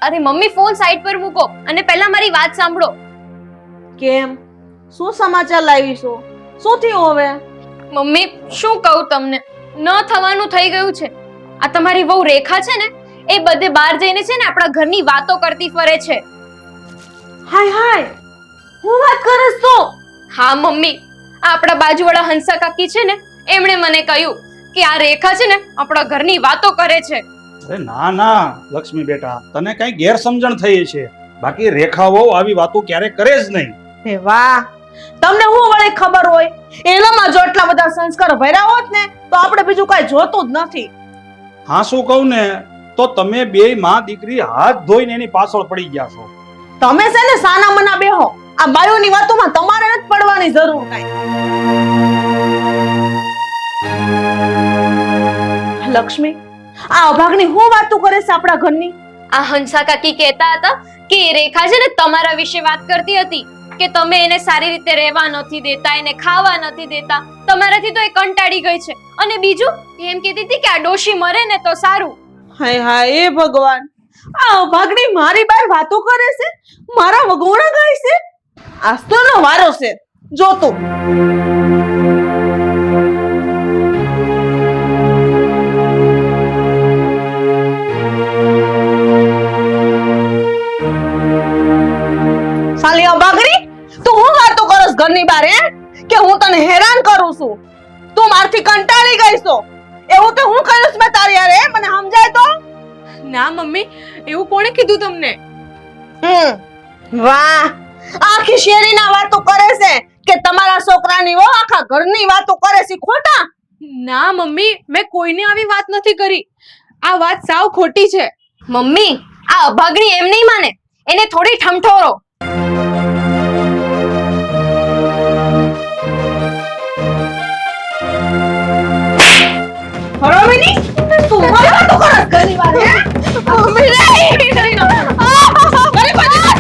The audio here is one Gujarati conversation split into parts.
અરે મમ્મી ફોન સાઈડ પર મૂકો અને પહેલા મારી વાત સાંભળો. કેમ? શું સમાચાર લાવી છો? શું થયું હવે? મમ્મી શું કહું તમને, ન થવાનું થઈ ગયું છે. આ તમારી વહુ રેખા છે ને, એ બધે બહાર જઈને છે ને આપણા ઘરની વાતો કરતી ફરે છે. હાય હાય, હું વાત કરસ તો? હા મમ્મી, આ આપણા બાજુવાળા હંસા કાકી છે ને, એમણે મને કહ્યું કે આ રેખા છે ને આપણા ઘરની વાતો કરે છે. અરે ના ના લક્ષ્મી બેટા, તને કઈ ગેરસમજણ થઈ છે. બાકી રેખાઓ આવી વાતો ક્યારે કરે જ નહીં. હે વાહ, તમને હું વળી ખબર હોય? એનામાં જો એટલા બધા સંસ્કાર ભર્યા હોત ને તો આપણે બીજું કાંઈ જોતું જ નથી. હા શું કહું ને, તો તમે બે માં દીકરી હાથ ધોઈને એની પાછળ પડી ગયા છો. તમે છે ને સાના મના બેહો. આ બાયોની વાતોમાં તમારે નથી પડવાની જરૂર કાંઈ. લક્ષ્મી, આ અભાગની હું વાતો કરે છે આપણા ઘરની? આ હંસા કાકી કહેતા હતા કે એ રેખા છે ને તમારા વિશે વાત કરતી હતી કે તમે એને સારી રીતે રહેવા નથી દેતા, એને ખાવા નથી દેતા, તમારાથી તો એ કંટાળી ગઈ છે. અને બીજું એમ કહેતી હતી કે આ ડોશી મરે ને તો સારું. હાય હાય, એ ભગવાન, આ અભાગની મારી બાર વાતો કરે છે, મારા વગોણા ગાય છે. આસ્તોનો વારો છે, જોતો. સાલી અભાગની, તું હું વાતો કરસ ઘરની બાર હે? કે હું તને હેરાન કરું છું? તું મારથી કંટાળી ગઈ છો એવું તો હું કર્યું મેં તારી યારે, મને સમજાય તો? ના મમ્મી, એવું કોણે કીધું તમને? વાહ, આખી શેરીના વાતો કરે છે કે તમારા છોકરાની વહુ આખા ઘરની વાતો કરે છે. ખોટા? ના મમ્મી, મેં કોઈને આવી વાત નથી કરી. આ વાત સાવ ખોટી છે. મમ્મી, આ અભાગણી એમ નહીં માને, એને થોડી ઠમઠોરો. હરોમિની, તું હું વાતો કરસ ઘરની વાર હે? મમ્મી નહીં કરી નો. કરી કરી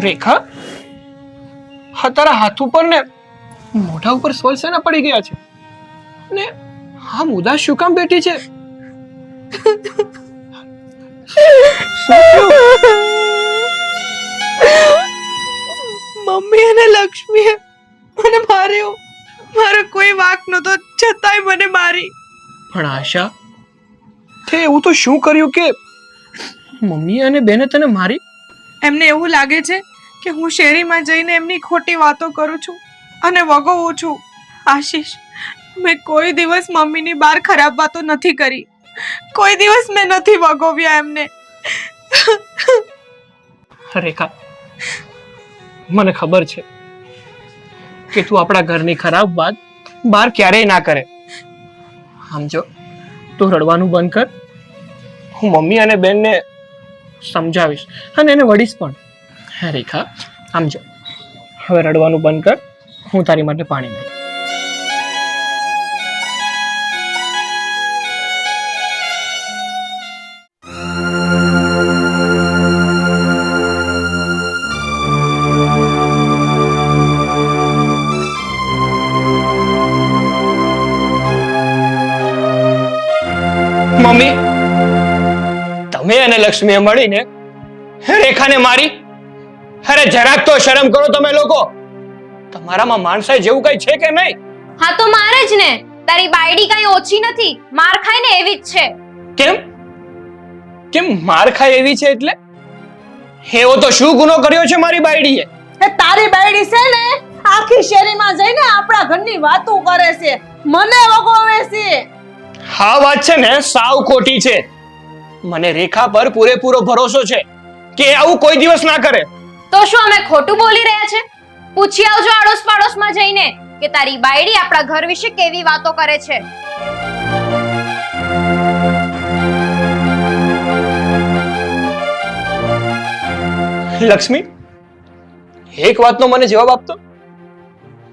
રેખા, હા તારા હાથ ઉપર ને મોઢા ઉપર સોલ શેના પડી ગયા છે? ને આમ ઉદાસ શું કામ બેઠી છે? મમ્મી અને લક્ષ્મીએ મને માર્યો. મારો કોઈ વાંક નહોતો, છતાંય મને મારી. પણ આશા, તે એવું તો શું કર્યું કે મમ્મી અને બેને તને મારી? એમને એવું લાગે છે કે હું શેરીમાં જઈને એમની ખોટી વાતો કરું છું અને વગોવું છું. આશીષ, મેં કોઈ દિવસ મમ્મીની બહાર ખરાબ વાતો નથી કરી. કોઈ દિવસ મેં નથી વગોવ્યા એમને. રેખા, મને ખબર છે કે તું આપણા ઘરની ખરાબ વાત બહાર ક્યારેય ના કરે. સમજો, તું રડવાનું બંધ કર. હું મમ્મી અને બેનને સમજાવીશ અને એને વળીશ પણ. હે રેખા, સમજો, હવે રડવાનું બંધ કર. હું તારી માટે પાણી લઈ. મમ્મી, તમે અને લક્ષ્મીએ મળીને રેખાને મારી? અરે જરાક તો શરમ કરો તમે લોકો. તમારામાં માણસાઈ જેવું કઈ છે કે નહીં? હા તો મારે જ ને. તારી બાયડી કઈ ઓછી નથી, માર ખાય ને એવી જ છે. કેમ કેમ માર ખાય એવી છે એટલે? એવો તો શું ગુનો કર્યો છે મારી બાયડીએ? એ તારી બાયડી છે ને આખી શેરીમાં જઈને આપણા ઘરની વાતો કરે છે, મને વગોવે છે. હા વાત છે ને સાવ ખોટી છે. મને રેખા પર પૂરેપૂરો ભરોસો છે કે આવું કોઈ દિવસ ના કરે. તો શું અમે ખોટું બોલી રહ્યા છે? પૂછી આવજો આડોશ પાડોશમાં જઈને કે તારી બાયડી આપણા ઘર વિશે કેવી વાતો કરે છે. લક્ષ્મી, એક વાતનો મને જવાબ આપતો.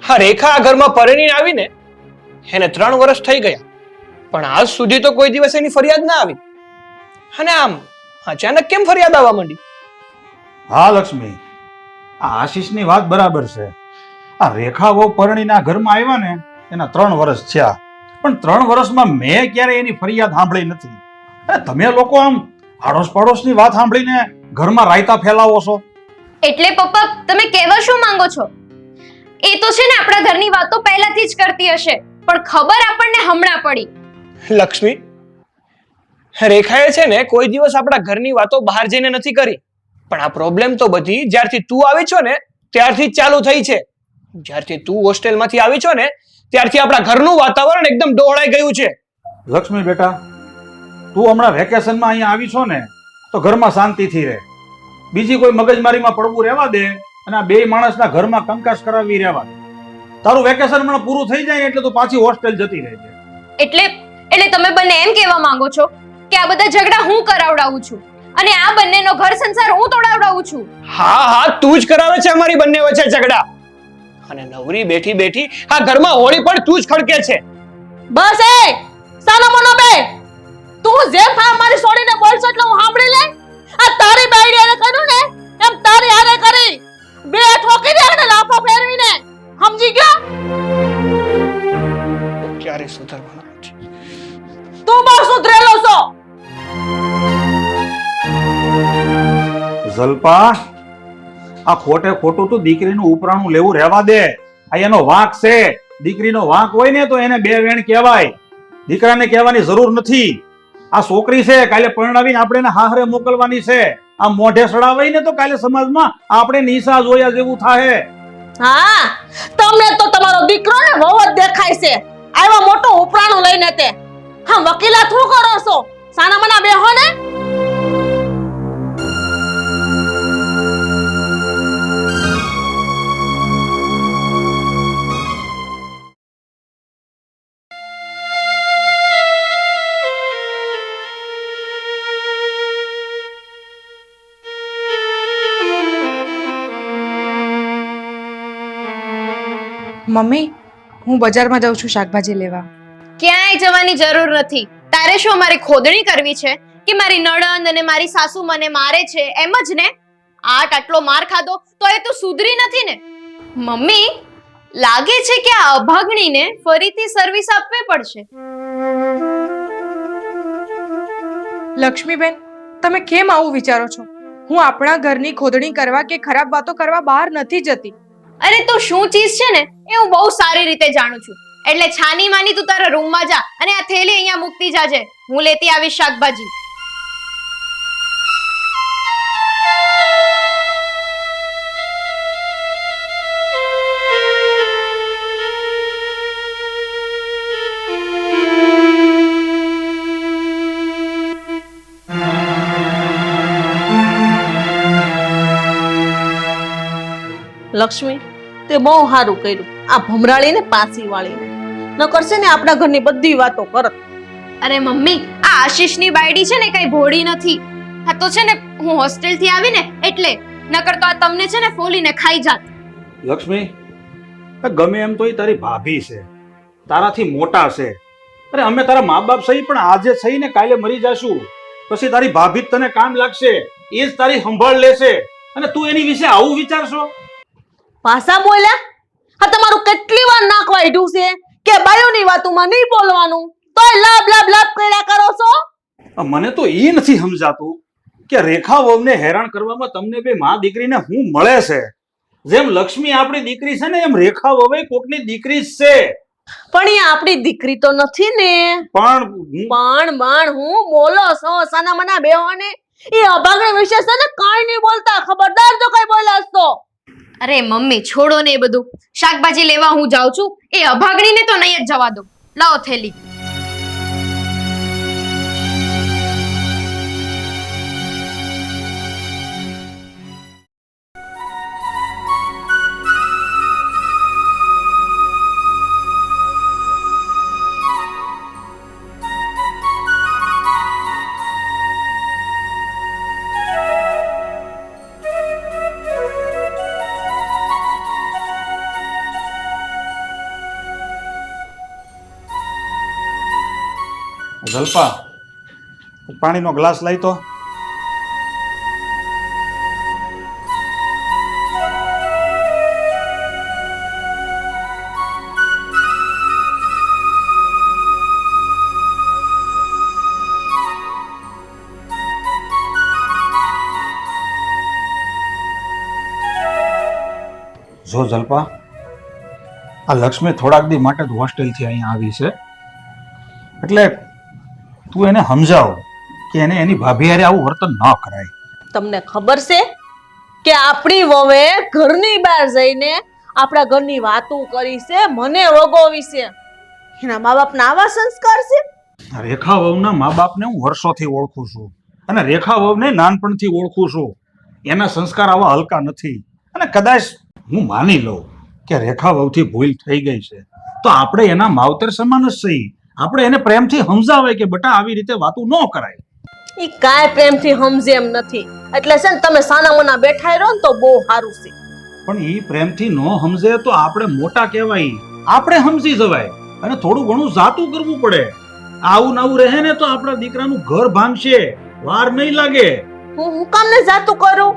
હા, રેખા આ ઘરમાં પરણીને આવીને એને 3 વર્ષ થઈ ગયા, પણ આજ સુધી તો કોઈ દિવસ એની ફરિયાદ ના આવી. અને આમ અચાનક કેમ ફરિયાદ આવવા માંડી? હા લક્ષ્મી, આ આશીષની વાત બરાબર છે. આ રેખા બહુ પરણીને આ ઘરમાં આવ્યા ને એના 3 વર્ષ થયા, પણ 3 વર્ષમાં મેં ક્યારે એની ફરિયાદ સાંભળી નથી. અને તમે લોકો આમ આડોશ પાડોશની વાત સાંભળીને ઘરમાં રાયતા ફેલાવો છો. એટલે પપ્પા તમે કહેવા શું માંગો છો? એ તો છે ને આપણા ઘરની વાતો પહેલાથી જ કરતી હશે, પણ ખબર આપણને હમણાં પડી. લક્ષ્મી, રેખાએ છે ને કોઈ દિવસ આપણા ઘરની વાતો બહાર જઈને નથી કરી, પણ આ પ્રોબ્લેમ તો બધી જ્યારથી તું આવી છો ને ત્યારથી જ ચાલુ થઈ છે. જ્યારથી તું હોસ્ટેલમાંથી આવી છો ને ત્યારથી આપણા ઘરનું વાતાવરણ એકદમ ડહોળાઈ ગયું છે. લક્ષ્મી બેટા, તું હમણાં વેકેશનમાં અહીંયા આવી છો ને તો ઘરમાં શાંતિથી રહે. બીજી કોઈ મગજમારીમાં પડવું રહેવા દે અને આ 2 માણસના ઘરમાં કંકાસ કરાવી રહેવા દે. તારું વેકેશન હમણાં પૂરું થઈ જાય એટલે તું પાછી હોસ્ટેલ જતી રહેજે. એટલે તમે બંને એમ કહેવા માંગો છો કે આ બધા ઝઘડા હું કરાવડાવું છું અને આ બંનેનો ઘર સંસાર હું તોડાવડાવું છું? હા હા, તું જ કરાવે છે અમારી બંને વચ્ચે ઝઘડા. અને નવરી બેઠી બેઠી આ ઘરમાં હોળી પણ તું જ ખડકે છે. બસ એ સાનો મનો બે, તું જેમ થા મારી છોડીને બોલશો એટલે હું સાંભળી લે. આ તારી બાયડી એને કર્યું ને એમ તારી હારે કરી. 2 ઠોકી દે અને લાફા ફેરવીને, સમજી ગયો? ક્યારે સુધરવાના છે? તું બહુ સુધરેલો છો. જલપા, આ ખોટે ખોટું તું દીકરીનું ઉપરાણું લેવું રહેવા દે. આ એનો વાંક છે. દીકરીનો વાંક હોય ને તો એને 2 વેણ કહેવાય, દીકરાને કહેવાની જરૂર નથી. આ છોકરી છે, કાલે પરણાવીને આપણે એને હાહરે મોકલવાની છે. આ મોઢે સડાવાય ને તો કાલે સમાજમાં આપણે નિશા જોયા જેવું થાય. હા, તમને તો તમારો દીકરો ને વહુ જ દેખાય છે. આવ્યો મોટો ઉપરાણું લઈને તે. હા, વકીલાત શું કરો છો? સાના મના બેહો ને. મમ્મી, હું બજારમાં જાઉં છું શાકભાજી લેવા. ક્યાંય જવાની જરૂર નથી. તારે શું અમારી ખોદણી કરવી છે કે મારી નણંદ અને મારી સાસુ મને મારે છે એમ જ ને? આટલો માર ખાધો તો એ તો સુધરી નથી ને. મમ્મી, લાગે છે કે આ અભાગણીને ફરીથી સર્વિસ આપવી પડશે. લક્ષ્મીબેન, તમે કેમ આવું વિચારો છો? હું આપણા ઘરની ખોદણી કરવા કે ખરાબ વાતો કરવા બહાર નથી જતી. અરે તો શું ચીજ છે ને એ હું બહુ સારી રીતે જાણું છું. એટલે છાની માની તું તારા રૂમમાં જા અને આ થેલી અહીંયા મૂકતી જાજે. હું લેતી આવીશ શાકભાજી. લક્ષ્મી, તે બહુ સારું કર્યું આ ભમરાળીને પાછી વાળીને. ન કરશે ને આપણા ઘરની બધી વાતો કરત. અરે મમ્મી, આ આશીષની બાયડી છે ને કઈ ભોળી નથી. આ તો છે ને હું હોસ્ટેલ થી આવી ને એટલે, નકર તો આ તમને છે ને ફોલીને ખાઈ જાત. લક્ષ્મી, ગમે એમ તો એ તારી ભાભી છે, તારાથી મોટા છે. અરે અમે તારા મા બાપ સહી, પણ આજે સહી ને કાલે મરી જાશું. પછી તારી ભાભી જ તને કામ લાગશે, એ જ તારી સંભાળ લેશે અને તું એની વિશે આવું વિચારશો? ભાષા બોલ્યા? હા, તમારું કેટલી વાર નાક વાઢ્યું છે કે બાયોની વાતોમાં નહીં બોલવાનું, તોય લાભ લાભ લાભ કર્યા કરો છો. મને તો એ નથી સમજાતું કે રેખા વહુને હેરાન કરવામાં તમને બે મા દીકરીને હું મળે છે. જેમ લક્ષ્મી આપણી દીકરી છે ને એમ રેખા વહુ કોકની દીકરી જ છે. પણ એ આપણી દીકરી તો નથી ને. પણ હું બોલો છો સાના મના બેહોને. એ અભાગણી વિશે છે ને કાઈ નહીં બોલતા, ખબરદાર જો કઈ બોલાસ તો. અરે મમ્મી, છોડો ને એ બધું. શાકભાજી લેવા હું જાઉં છું. એ અભાગણીને તો નહીં જ જવા દો. લાવો થેલી. જલ્પા પાણીનો ગ્લાસ લઈ તો. જો જલ્પા, આ લક્ષ્મી થોડાક દી માટે જ હોસ્ટેલથી અહીંયા આવી છે, એટલે તું એને સમજાવ કે એને એની ભાભી હારે આવું વર્તન ન કરાય. તમને ખબર છે કે આપણી વહુએ ઘરની બહાર જઈને આપણા ઘરની વાતો કરી છે, મને વગોવી છે. એના મા બાપના આવા સંસ્કાર છે. રેખા વહુના મા બાપને હું વર્ષોથી ઓળખું છું અને રેખા વહુને નાનપણથી ઓળખું છું. એના સંસ્કાર આવા હલકા નથી. અને કદાચ હું માની લઉં કે રેખા વહુથી ભૂલ થઈ ગઈ છે, તો આપણે એના માવતર સમાન જ છીએ. આપણે એને પ્રેમથી સમજાવે કે બેટા આવી રીતે વાતું ન કરાય. ઈ કાંઈ પ્રેમથી સમજે એમ નથી. એટલે છે ને તમે સાના મના બેઠા રહો ને તો બહુ સારું છે. પણ ઈ પ્રેમથી ન સમજે તો આપણે મોટા કહેવાય, આપણે સમજી જવાય અને થોડું ઘણું જાતું કરવું પડે. આવું નવું રહે ને તો આપણા દીકરાનું ઘર ભાંગશે, વાર નહીં લાગે. હું કામ ને જાતું કરું?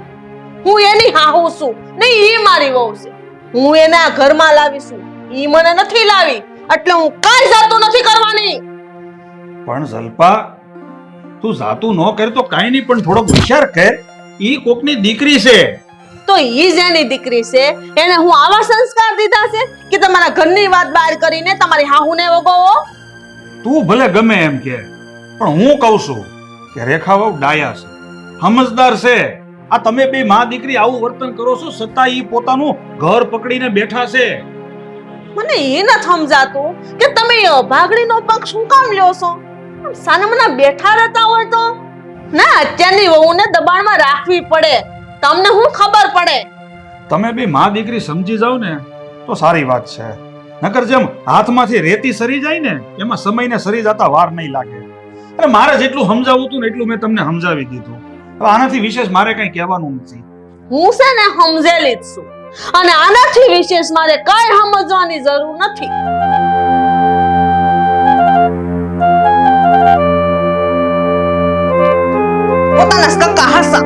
હું એની હાહુ છું, નહીં ઈ મારી વહુ છે. હું એને આ ઘરમાં લાવીશું, ઈ મને નથી લાવી, એટલે હું કાંઈ જાતું નથી કરવાની. પણ જલ્પા, તું જાતું ન કરે તો કાંઈ નહીં, પણ થોડો વિચાર કર. ઈ કોકની દીકરી છે. તો ઈ જ એની દીકરી છે. એને હું આવા સંસ્કાર દીધા છે કે તમારા ઘરની વાત બહાર કરીને તમારી હાહુને વગોવો? તું ભલે ગમે એમ કે, પણ હું કહું છું કે રેખા વહુ ડાયા છે, સમજદાર છે. આ તમે બે માં દીકરી આવું વર્તન કરો છો, છતાં ઈ પોતાનું ઘર પકડીને બેઠા છે. મને એ ન સમજાતું કે તમે એ અભાગણીનો પક્ષ શું કામ લ્યો છો? સાને મને બેઠા રહેતા હોય તો ના, અત્યારની વહુને દબાણમાં રાખવી પડે. તમને શું ખબર પડે? તમે બે માં દીકરી સમજી જાવ ને તો સારી વાત છે. નકર જેમ હાથમાંથી રેતી સરી જાય ને, એમાં સમયને સરી જતા વાર નહીં લાગે. અને મારે જેટલું સમજાવવું હતું ને એટલું મેં તમને સમજાવી દીધું. હવે આનાથી વિશેષ મારે કંઈ કહેવાનું નથી. હું છે ને સમજેલી જ છું, અને આનાથી વિશેષ મારે કઈ સમજવાની જરૂર નથી. પોતાના કક્કા હસા.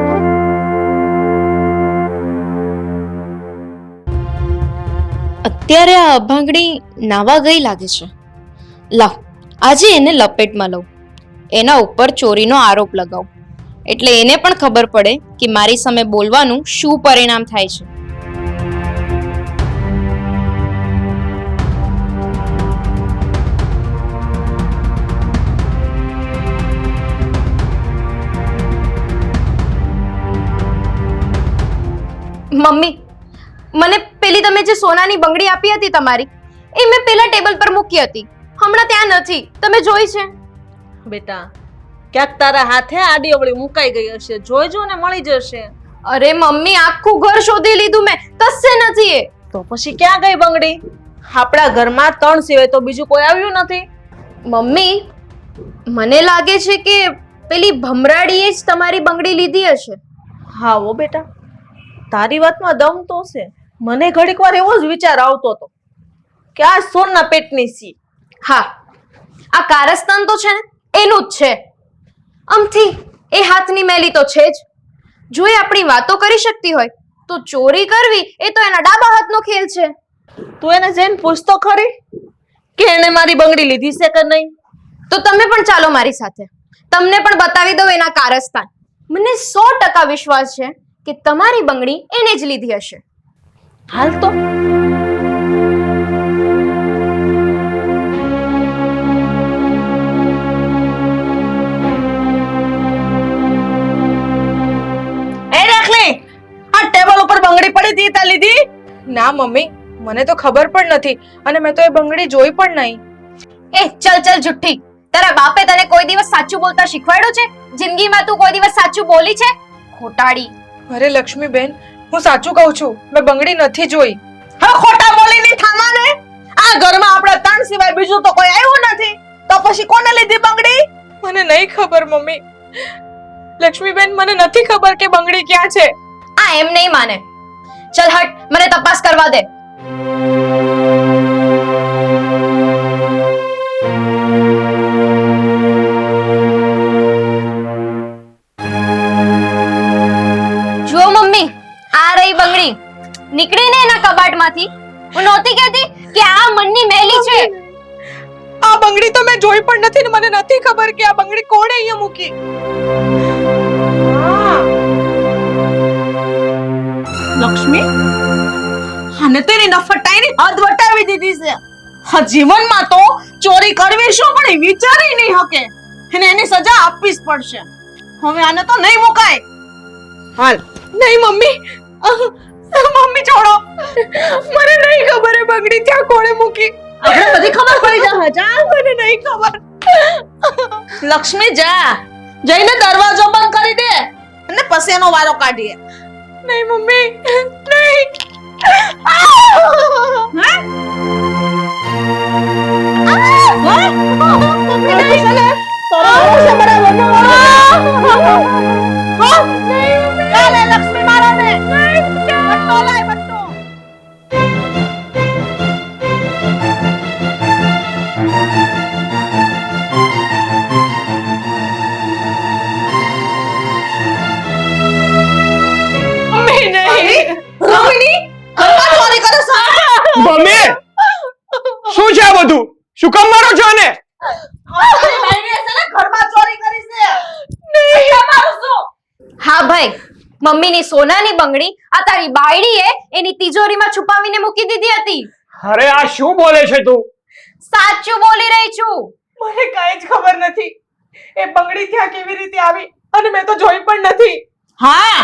અત્યારે આ અભાંગણી નાવા ગઈ લાગે છે. લાવ, આજે એને લપેટમાં લઉં, એના ઉપર ચોરીનો આરોપ લગાવ, એટલે એને પણ ખબર પડે કે મારી સામે બોલવાનું શું પરિણામ થાય છે. મમ્મી, મને પેલી તમે જે સોનાની બંગડી આપી હતી તમારી, એ મેં પેલા ટેબલ પર મૂકી હતી, હમણાં ત્યાં નથી. તમે જોઈ છે? બેટા, ક્યાંક તારા હાથે આડી અવળી મુકાઈ ગઈ હશે, જોઈજો ને મળી જશે. અરે મમ્મી, આખું ઘર શોધી લીધું મેં, કશે નથી એ. તો પછી ક્યાં ગઈ બંગડી? આપણા ઘરમાં 3 સિવાય તો બીજું કોઈ આવ્યું નથી. મમ્મી, મને લાગે છે કે પેલી ભમરાડીએ જ તમારી બંગડી લીધી હશે. હા ઓ બેટા, તારી વાતમાં દમ તો છે. મને ઘડીક વાર એવો જ વિચાર આવતો હતો કે આ સોનના પેટની સી. હા, આ કારસ્તાન તો છે ને એનું જ છે. આમથી એ હાથની મેલી તો છે જ. જો એ આપણી વાતો કરી શકતી હોય તો ચોરી કરવી એ તો એના ડાબા હાથનો ખેલ છે. તું એને જઈને પૂછતો ખરી કે એને મારી બંગડી લીધી છે કે નહીં? તો તમે પણ ચાલો મારી સાથે, તમને પણ બતાવી દઉં એના કારસ્તાન. મને 100% વિશ્વાસ છે કે તમારી બંગડી એને જ લીધી હશે. હાલ તો એ રાખલી, આ ટેબલ ઉપર બંગડી પડી હતી, તા લીધી? ના મમ્મી, મને તો ખબર પણ નથી, અને મેં તો એ બંગડી જોઈ પણ નહીં. એ ચલ ચલ જુઠ્ઠી, તારા બાપે તને કોઈ દિવસ સાચું બોલતા શીખવાડ્યું છે? જિંદગીમાં તું કોઈ દિવસ સાચું બોલી છે? ખોટાડી. અરે લક્ષ્મીબેન, હું સાચું કહું છું, મેં બંગડી નથી જોઈ. હા, ખોટા બોલીને થામા ને. આ ઘરમાં આપણા 3 સિવાય બીજું તો કોઈ આવ્યું નથી, તો પછી કોને લીધી બંગડી? મને નહીં ખબર મમ્મી. લક્ષ્મીબેન, મને નથી ખબર કે બંગડી ક્યાં છે. આ એમ નહીં માને. ચલ હટ, મને તપાસ કરવા દે. છોડો ઈ બંગડી નીકળીને એના કબાટમાંથી. હું નહોતી કહેતી કે આ મનની મેલી છે. આ બંગડી તો મેં જોઈ પણ નથી ને મને નથી ખબર કે આ બંગડી કોણે અહીંયા મૂકી. લક્ષ્મી આને તેની નફટાઈની હદ વટાવી દીધી છે. હા જીવનમાં તો ચોરી કરવી શું પણ એ વિચારી નહીં શકે. એને એની સજા આપવી જ પડશે. હવે આને તો નહીં મુકાય. હાલ નહીં મમ્મી, મમ્મી છોડો. મને નહીં ખબર એ બંગડી ત્યાં કોણે મૂકી. આપણે બધી ખબર પડી જશે. જા મને નહીં ખબર. લક્ષ્મી જા જઈને દરવાજો બંધ કરી દે અને પછી એનો વારો કાઢીએ. નહીં મમ્મી, નહીં. લક્ષ્મી મારો ને બટ્ટો લાય બટ્ટો. મમ્મી નહીં. રોહિણી ઘરમાં ચોરી કરે છે. મમ્મી શું છે આ બધું? શું કામ મારો છો ને? તારી બાઈને છે ને ઘરમાં ચોરી કરી છે. નહીં મારું શું? હા ભાઈ, મમ્મીની સોનાની બંગડી આ તારી બાયડીએ એની તિજોરીમાં છુપાવીને મૂકી દીધી હતી. અરે આ શું બોલે છે તું? સાચું બોલી રહી છું. મને કાંઈ જ ખબર નથી એ બંગડી ત્યાં કેવી રીતે આવી અને મેં તો જોઈ પણ નથી. હા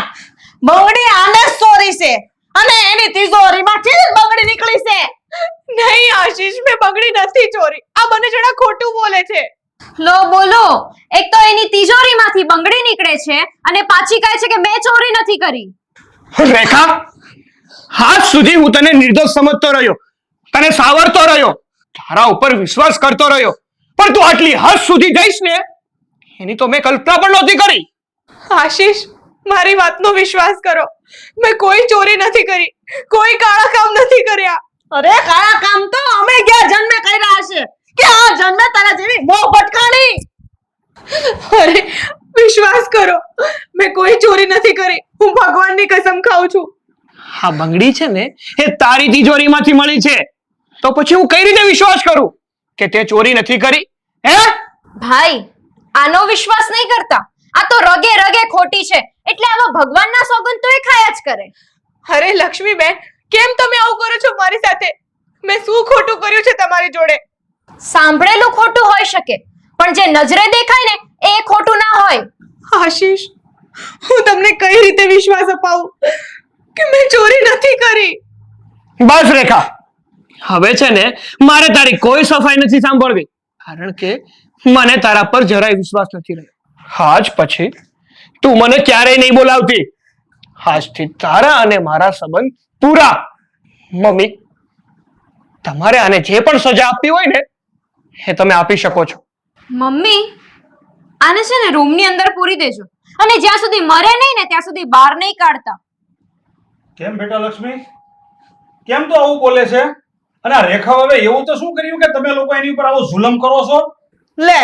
બંગડી આને જ ચોરી છે અને એની તિજોરીમાંથી જ બંગડી નીકળી છે. નહીં આશીષ, મેં બંગડી નથી ચોરી. આ બંને જણા ખોટું બોલે છે. લો બોલો, એક તો એની તિજોરીમાંથી બંગડી નીકળે છે અને પાછી કહે છે કે મેં ચોરી નથી કરી. રેખા, આજ સુધી હું તને નિર્દોષ સમજતો રહ્યો, તને સાવરતો રહ્યો, તારા ઉપર વિશ્વાસ કરતો રહ્યો, પણ તું આટલી હદ સુધી જઈશ ને એની તો મેં કલ્પના પણ નહોતી કરી. આશીષ, મારી વાતનો વિશ્વાસ કરો. મેં કોઈ ચોરી નથી કરી, કોઈ કાળા કામ નથી કર્યા. અરે કાળા કામ તો અમે ગયા જન્મે કર્યા હશે કે આ જન્મે તારા જેવી બહુ ભટકાણી. અરે વિશ્વાસ કરો, મેં કોઈ ચોરી નથી કરી. હું ભગવાનની કસમ ખાઉં છું. આ બંગડી છે ને એ તારી તિજોરીમાંથી મળી છે, તો પછી હું કઈ રીતે વિશ્વાસ કરું કે તે ચોરી નથી કરી? હે ભાઈ, આનો વિશ્વાસ નહીં કરતા. આ તો રગે રગે ખોટી છે, એટલે આવા ભગવાનના સોગંદ તો એ ખાયા જ કરે. અરે લક્ષ્મીબેન, કેમ તમે આવું કરો છો મારી સાથે? મેં શું ખોટું કર્યું છે તમારી જોડે? સાંભળેલું ખોટું હોઈ શકે, પણ જે નજરે દેખાય ને એ ખોટું ના હોય. આશીષ, હું તમને કઈ રીતે વિશ્વાસ અપાવું કે મેં ચોરી નથી કરી? બસ રેખા, હવે છે ને મારે તારી કોઈ સફાઈ નથી સાંભળવી, કારણ કે મને તારા પર જરાય વિશ્વાસ નથી રહ્યો. આજ પછી તું મને ક્યારેય નહીં બોલાવતી. આજથી તારા અને મારા સંબંધ પૂરા. મમ્મી, તમારે આને જે પણ સજા આપવી હોય ને એ તમે આપી શકો છો. મમ્મી, આને છે ને રૂમની અંદર પૂરી દેજો અને જ્યાં સુધી મરે નહીં ને ત્યાં સુધી બહાર નહીં કાઢતા. કેમ બેટા લક્ષ્મી, કેમ તો આવું બોલે છે? અને આ રેખા હવે એવું તો શું કર્યું કે તમે લોકો એની ઉપર આવો જુલમ કરો છો? લે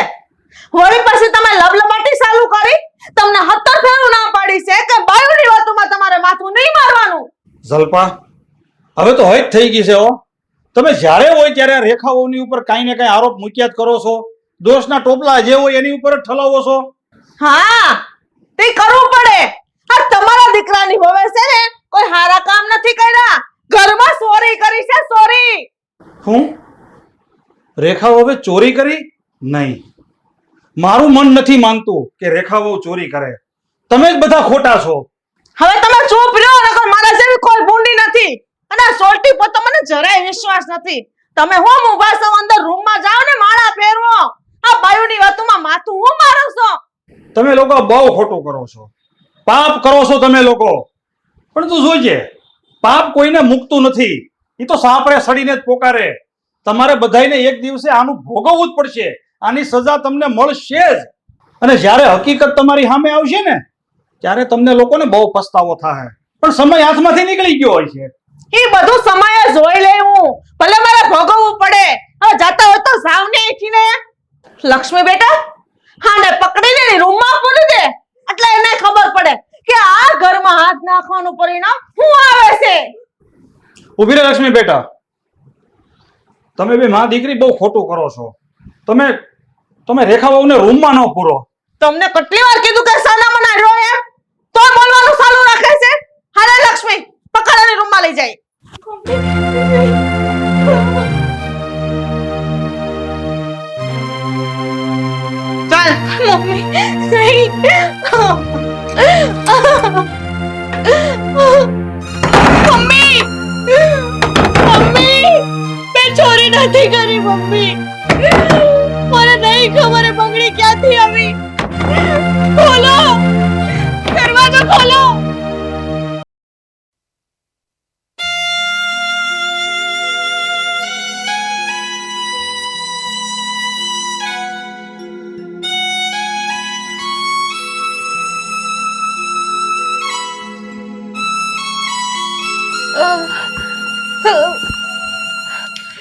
વળી પછી તમે લબલબાટી ચાલુ કરી. તમને 70 ફેરું ના પાડી છે કે બાયુની વાતોમાં તમારે માથું નહીં મારવાનું. જલપા, હવે તો હદ થઈ ગઈ છે હો. તમે જ્યારે હોય ત્યારે આ રેખાઓની ઉપર કાંઈ ને કાંઈ આરોપ મૂક્યા જ કરો છો. દોષના ટોપલા જે હોય એની ઉપર જ ઠલાવો છો. હા તે કરવું પડે. આ તમારા દીકરાની હોવે છે ને કોઈ હારા કામ નથી કર્યા, ઘરમાં ચોરી કરી છે. ચોરી હું રેખાઓ હવે ચોરી કરી? નહીં, મારું મન નથી માનતું કે રેખાઓ ચોરી કરે. તમે જ બધા ખોટા છો. હવે તમે ચૂપ રહ્યો, નકર મારા જેવી કોઈ ભૂંડી નથી. અને આ સોલ્ટી પર તમને જરાય વિશ્વાસ નથી. તમે હું ઊભા છો અંદર રૂમમાં જાઓ ને માળા ફેરવો. આ બાયુની વાતોમાં માથું હું મારો છો? તમે લોકો બહુ ખોટું કરો છો, પાપ કરો છો તમે લોકો. પણ તું જોઈજે, પાપ કોઈને મુકતું નથી. એ તો સાપરે સડીને જ પોકારે. તમારે બધાયને એક દિવસે આનું ભોગવવું જ પડશે. આની સજા તમને મળશે જ. અને જ્યારે હકીકત તમારી સામે આવશે ને ત્યારે તમને લોકોને બહુ પસ્તાવો થાય. પણ સમય હાથમાંથી નીકળી ગયો હોય છે. એ બધું સમયે જોઈ લેવું, ભલે મારે ભોગવવું પડે. હવે જાતા હોય તો જાવ ને અહીંથી ને. લક્ષ્મી બેટા, હા ને પકડીને રૂમમાં પૂરી દે, એટલે એને ખબર પડે કે આ ઘરમાં હાથ નાખવાનું પરિણામ શું આવે છે? ઉભી રહે લક્ષ્મી બેટા, તમે બે માં દીકરી બહુ ખોટું કરો છો. તમે રેખા વહુને રૂમમાં ન પૂરો. તમને કેટલી વાર કીધું કે સાના મના રહો એમ, તો બોલવાનું ચાલુ રાખે છે. હાલે લક્ષ્મી, પકડ અને રૂમમાં લઈ જાય. ચાલ મમ્મી નહીં. મમ્મી મમ્મી મેં ચોરી નથી કરી મમ્મી. મને નહીં ખબર એ બંગડી ક્યાંથી આવી. ખોલો, દરવાજો ખોલો.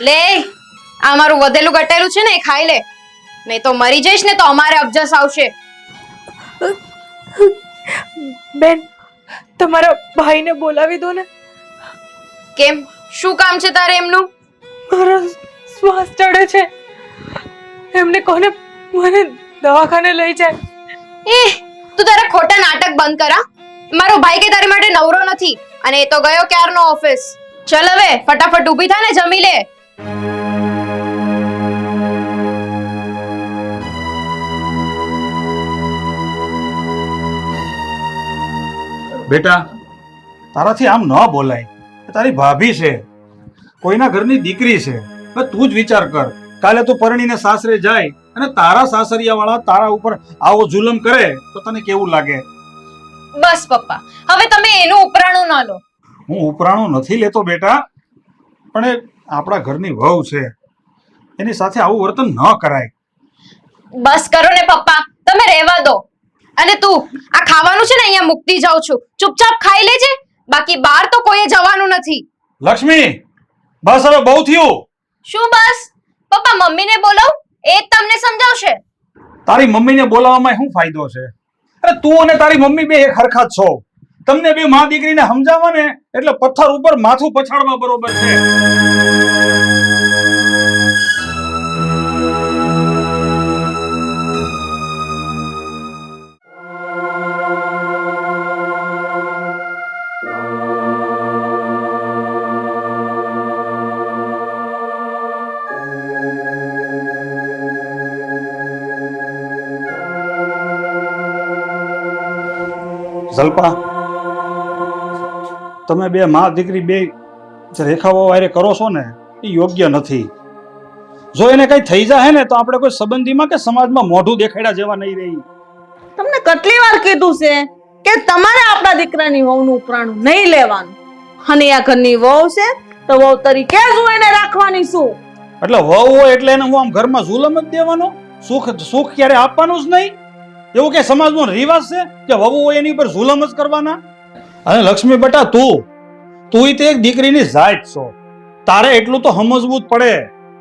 લે, આ મારું વધેલું ઘટેલું છે ને એ ખાઈ લે, નહીં તો મરી જઈશ ને તો અમારે અબજસ આવશે. બેન, તમારા ભાઈને બોલાવી દો ને. કેમ, શું કામ છે તારે એમનું? મારો શ્વાસ ચડે છે. એમને કોને મને દવાખાને લઈ જાય. તું તારા ખોટા નાટક બંધ કરા. મારો ભાઈ કે તારી માટે નવરો નથી, અને એ તો ગયો ક્યારનો ઓફિસ. ચલ હવે ફટાફટ ઊભી થા ને જમી લે. બેટા, તારાથી આમ ન બોલાય. એ તારી ભાભી છે, કોઈના ઘરની દીકરી છે. હવે તું જ વિચાર કર, કાલે તું પરણીને સાસરે જાય અને તારા સાસરિયા વાળા તારા ઉપર આવો જુલમ કરે તો તને કેવું લાગે? બસ પપ્પા, હવે તમે એનું ઉપરાણું ન લો. હું ઉપરાણું નથી લેતો બેટા, પણ એ આપણા ઘરની વહુ છે, એની સાથે આવું વર્તન ન કરાય. બસ કરો ને પપ્પા, તમે રહેવા દો. અને તું આ ખાવાનું છે ને અહીંયા મૂકતી જાઉં છું, ચૂપચાપ ખાઈ લેજે. બાકી બહાર તો કોઈએ જવાનું નથી. લક્ષ્મી, બસ હવે બહુ થયું. શું બસ? પપ્પા મમ્મીને બોલાવ, એ જ તમને સમજાવશે. તારી મમ્મીને બોલાવવામાં શું ફાયદો છે? અરે તું અને તારી મમ્મી બે એક હરખા જ છો. તમને બે માં દીકરીને સમજાવવા ને એટલે પથ્થર ઉપર માથું પછાડવા બરોબર છે. જલ્પા, તમે બે માં દીકરી બે રેખાઓ વારે કરો છો ને એ યોગ્ય નથી. જો એને કઈ થઈ જાય ને તો આપણે કોઈ સંબંધીમાં કે સમાજમાં મોઢું દેખાડ્યા જેવા નહીં રહી. તમને કેટલી વાર કીધું છે કે તમારે આપણા દીકરાની વહુનું ઉપરાણું નહીં લેવાનું. અને આ ઘરની વહુ છે તો વહુ તરીકે જ હું એને રાખવાની છું. એટલે વહુ હોય એટલે એને હું આમ ઘરમાં જુલમ જ દેવાનો? સુખ ક્યારે આપવાનું જ નહીં? એવું કે સમાજનો રિવાજ છે કે વહુ હોય એની ઉપર જુલમ જ કરવાના? અને લક્ષ્મી બેટા, તું એક દીકરીની જાત છો, તારે એટલું તો સમજવું જ પડે.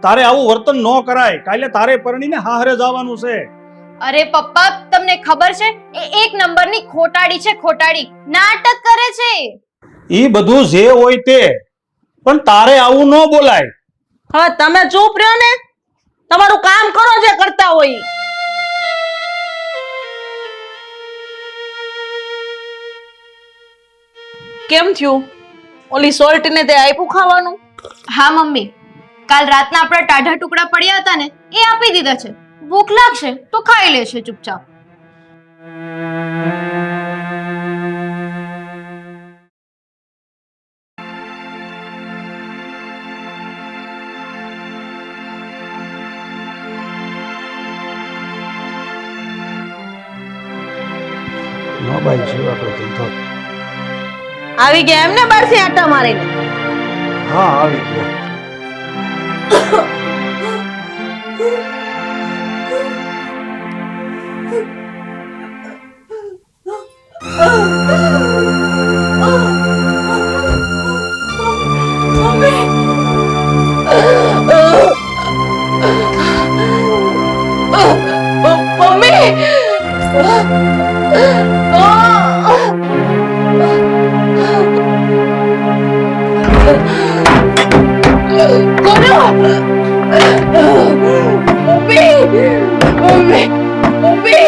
તારે આવું વર્તન ન કરાય. કાલે તારે પરણીને હાહરે જવાનું છે. અરે પપ્પા, તમને ખબર છે એ એક નંબરની ખોટાડી છે, ખોટાડી. નાટક કરે છે. ઈ બધું જે હોય તે, પણ તારે આવું ન બોલાય. હવે તમે ચૂપ રહ્યો ને, તમારું કામ કરો જે કરતા હોય. કેમ થયું? ઓલી સોલ્ટને તે આપ્યું ખાવાનું? હા મમ્મી, કાલ રાતના આપણા ટાઢા ટુકડા પડ્યા હતા ને એ આપી દીધા છે. ભૂખ લાગશે તો ખાઈ લેશે ચૂપચાપ. આવી ગયા એમને બહારથી આટા મારીને? હા, આવી ગયા. મમ્મી કોનો મમ્મી મમ્મી મમ્મી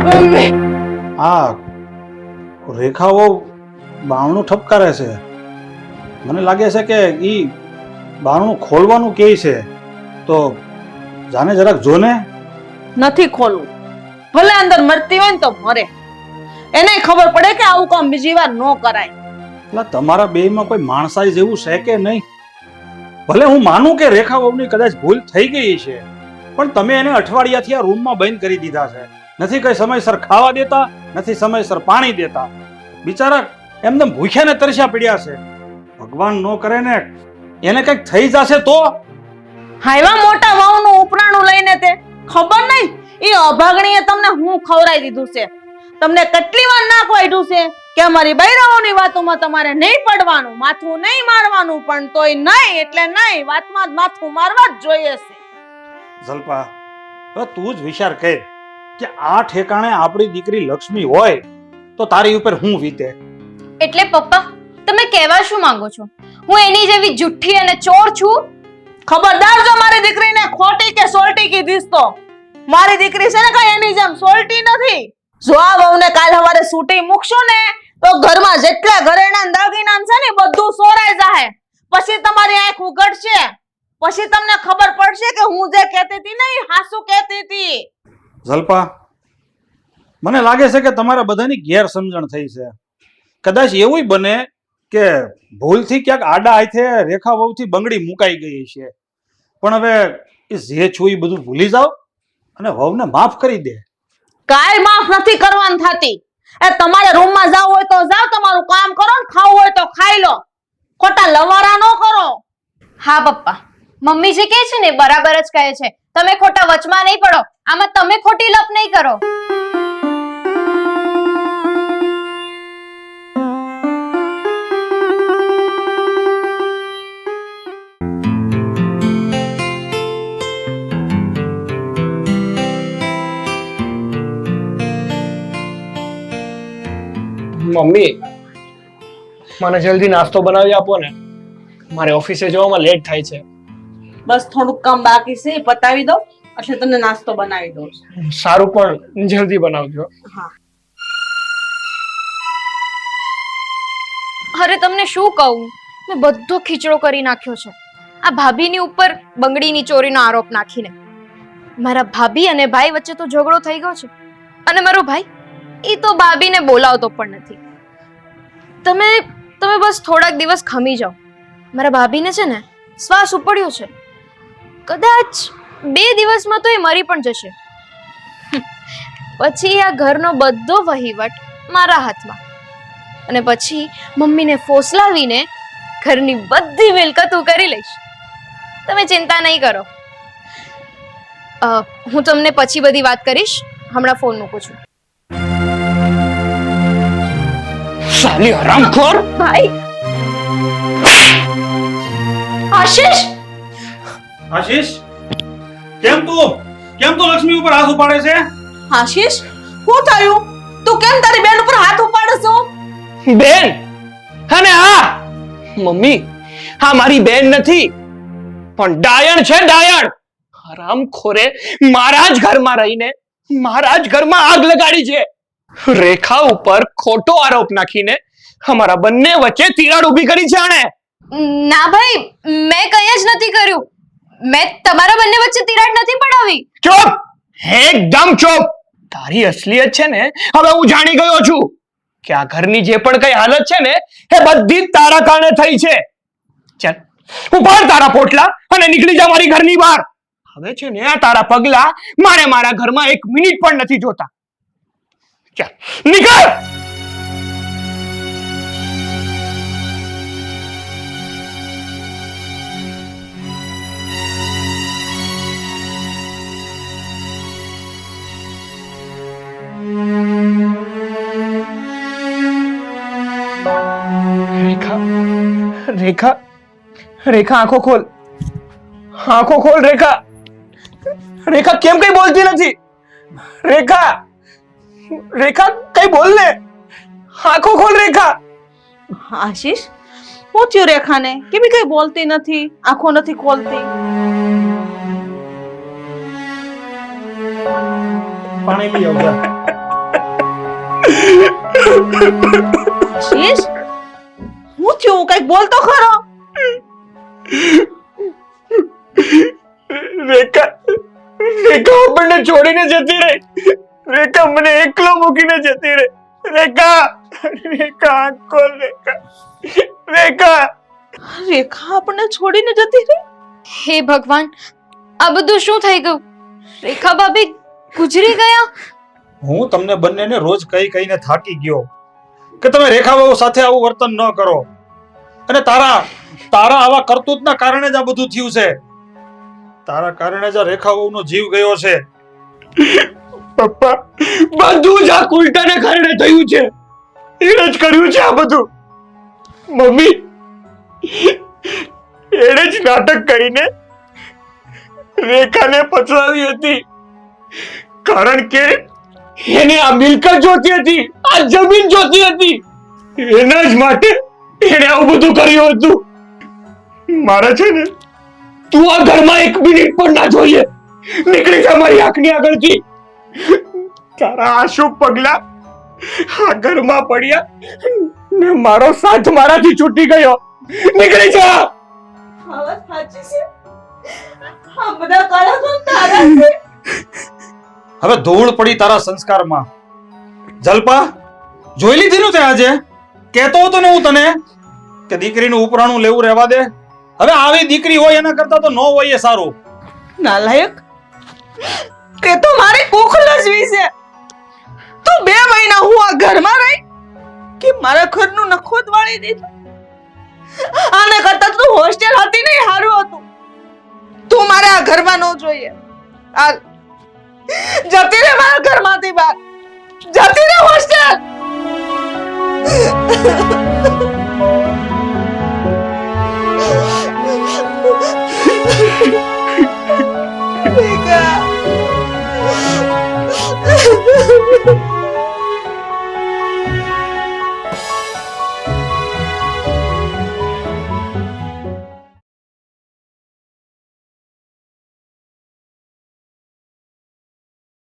મમ્મી આ રેખાઓ બારણું ઠપકારે છે. મને લાગે છે કે ઈ બારણું ખોલવાનું કહે છે, તો જાને જરાક જોને. નથી ખોલવું. ભલે અંદર મરતી હોય ને તો મરે. એને ખબર પડે કે આવું કામ બીજી વાર ન કરાય. એટલે તમારા બેયમાં કોઈ માણસાઈ જેવું છે કે નહીં? ભલે હું માનું કે રેખા વહુની કદાચ ભૂલ થઈ ગઈ છે, પણ તમે એને અઠવાડિયાથી આ રૂમમાં બંધ કરી દીધા છે. નથી કઈ સમયસર ખાવા દેતા, નથી સમયસર પાણી દેતા. બિચારા એમને ભૂખ્યા ને તરસ્યા પડ્યા છે. ભગવાન નો કરે ને એને કઈક થઈ જશે તો. હાઈવા મોટા વાવનું ઉપરાણું લઈને તે ખબર નહીં એ અભાગણીએ તમને હું ખવરાઈ દીધું છે. તમને કેટલી વાર ના કહ્યું છે કે અમારી બૈરાઓની વાતોમાં તમારે નહીં પડવાનું, માથું નહીં મારવાનું, પણ તોય નહીં એટલે નહીં, વાતમાં જ માથું મારવા જ જોઈએ છે. જલ્પા, હવે તું જ વિચાર કર કે આ ઠેકાણે આપણી દીકરી લક્ષ્મી હોય તો તારી ઉપર હું વીતે. એટલે પપ્પા તમે કહેવા શું માંગો છો? હું એની જેવી જુઠ્ઠી અને ચોર છું? ખબરદાર જો મારી દીકરીને ખોટી કે સોલ્ટી કીધીસ તો. મારી દીકરી છે ને કઈ એની જેમ સોલ્ટી નથી. જો આ વહુને કાલ સવારે સૂટી મૂકશો ને તો ઘરમાં જેટલા ઘરેણા દાગીના છે ને બધું સોરાઈ જાહે. પછી તમારી આંખ ઉઘડશે, પછી તમને ખબર પડશે કે હું જે કહેતી હતી ને એ હાસુ કહેતી હતી. જલ્પા, મને લાગે છે કે તમારા બધાની ગેરસમજણ થઈ છે. કદાચ એવું બને કે ભૂલથી ક્યાંક આડા હાથે રેખા વહુથી બંગડી મુકાઈ ગઈ છે, પણ હવે એ જે છું એ બધું ભૂલી જાઓ અને વહુને માફ કરી દે. કાંઈ માફ નથી કરવાનું થતી. એ તમારે રૂમમાં જાવ હોય તો જાવ, તમારું કામ કરો ને ખાવું હોય તો ખાઈ લો. ખોટા લવારા ન કરો. હા પપ્પા, મમ્મી જે કહે છે ને બરાબર જ કહે છે. તમે ખોટા વચમાં નહીં પડો. આમાં તમે ખોટી લપ નહીં કરો. મમ્મી, મને જલ્દી નાસ્તો બનાવી આપો ને, મારે ઓફિસે જવામાં લેટ થાય છે. બસ થોડુંક કામ બાકી છે, પતાવી દો એટલે તમને નાસ્તો બનાવી દઉં. સારું, પણ જલ્દી બનાવજો. હા. અરે તમને શું કહું, મેં બધો ખીચડો કરી નાખ્યો છે આ ભાભીની ઉપર બંગડીની ચોરીનો આરોપ નાખીને. મારા ભાભી અને ભાઈ વચ્ચે તો ઝઘડો થઈ ગયો છે, અને મારો ભાઈ એ તો ભાભીને બોલાવતો પણ નથી. તમે બસ થોડાક દિવસ ખમી જાઓ. મારા ભાભીને છે ને શ્વાસ ઉપડ્યો છે. કદાચ 2 દિવસમાં તો એ મરી પણ જશે. પછી આ ઘરનો બધો વહીવટ મારા હાથમાં, અને પછી મમ્મીને ફોસલાવીને ઘરની બધી મિલકત હું કરી લઈશ. તમે ચિંતા નહીં કરો. હું તમને પછી બધી વાત કરીશ. હમણાં ફોન મૂકું છું. સાલી હરામખોર! ભાઈ આશીષ! આશીષ, કેમ તું લક્ષ્મી ઉપર હાથ ઉપાડે છે? આશીષ, શું થયું? તું કેમ તારી બેન ઉપર હાથ ઉપાડે છો? બેન? અને હા મમ્મી, હા મારી બેન નથી, પણ ડાયણ છે, ડાયણ. હરામખોરે મારા જ ઘરમાં રહીને મારા જ ઘરમાં આગ લગાડી છે. રેખા ઉપર ખોટો આરોપ નાખીને અમારા બંને વચ્ચે તિરાડ ઊભી કરી છે આણે. ના ભાઈ, મેં કંઈ જ નથી કર્યું. મેં તમારા બંને વચ્ચે તિરાડ નથી પડાવી. ચૂપ! એકદમ ચૂપ! તારી અસલિયત છે ને હવે હું જાણી ગયો છું કે આ ઘરની જે પણ કઈ હાલત છે ને એ બધી જ તારા કારણે થઈ છે. ચાલ ઉપાડ તારા પોટલા અને નીકળી જા મારી ઘરની બહાર. હવે છે ને આ તારા પગલા મારે મારા ઘરમાં 1 મિનિટ પણ નથી જોતા. ચાલ નીકળ! રેખા, રેખા આંખો ખોલ, આંખો ખોલ. રેખા, રેખા કેમ કઈ બોલતી નથી? રેખા, રેખા કઈ બોલ ને, આંખો ખોલ. રેખા! આશીષ, શું થયું રેખાને કેમ કઈ બોલતી નથી, આંખો નથી ખોલતી? પાણી લઈ આવજા. શીશ, શું થયું? કઈક બોલ તો ખરો. રેખા રેખા આપણને છોડીને જતી રહી. રેખા મને એકલો મૂકીને જતી રહી. રેખા રેખા આંખ ખોલ. રેખા રેખા રેખા આપણને છોડીને જતી રહી. હે ભગવાન, આ બધું શું થઈ ગયું? રેખા ભાભી ગુજરી ગયા? હું તમને બંનેને રોજ કહીને થાકી ગયો કે તમે રેખા બહુ સાથે આવું વર્તન ન કરો, અને તારા આવા કરતૂતના કારણે જ આ બધું થયું છે. તારા કારણે જ આ રેખા બહુનો જીવ ગયો છે. પપ્પા, બધું જ આ કુલટાને કારણે થયું છે. એણે જ કર્યું છે આ બધું. મમ્મી એણે જ નાટક કરીને રેખાને પછડાવી હતી, કારણ કે એને આ મિલકત જોતી હતી, આ જમીન જોતી હતી. એના જ માટે એણે આવું બધું કર્યું હતું. મારે છે ને, તું આ ઘરમાં એક મિનિટ પણ ના જોઈએ. નીકળી જા મારી આંખની આગળથી. તારા આ શુભ પગલા આ ઘરમાં પડ્યા ને મારો સાથ મારાથી છૂટી ગયો. નીકળી જા. આ વાત સાચી છે. આ બધા કાળા કોણ તારા છે? હવે ધૂળ પડી તારા સંસ્કારમાં. જલપા, જોઈ લીધી નું તે આજે? કહેતો હતો ને હું તને કે દીકરીનું ઉપરાણું લેવું રહેવા દે. હવે આવી દીકરી હોય એના કરતા તો ન હોય એ સારું. નાલાયક, કે તો મારી કુખ લજવી છે. તું 2 મહિના હું આ ઘરમાં રહી કે મારા ઘરનું નખોદ વાળી દીધું. આને કરતા તું હોસ્ટેલ હતી ને હારું હતું. તું મારે આ ઘરમાં ન જોઈએ. આ જતી રે મારા ઘરમાંથી બહાર. જતી રે હોસ્ટેલ. ભેગા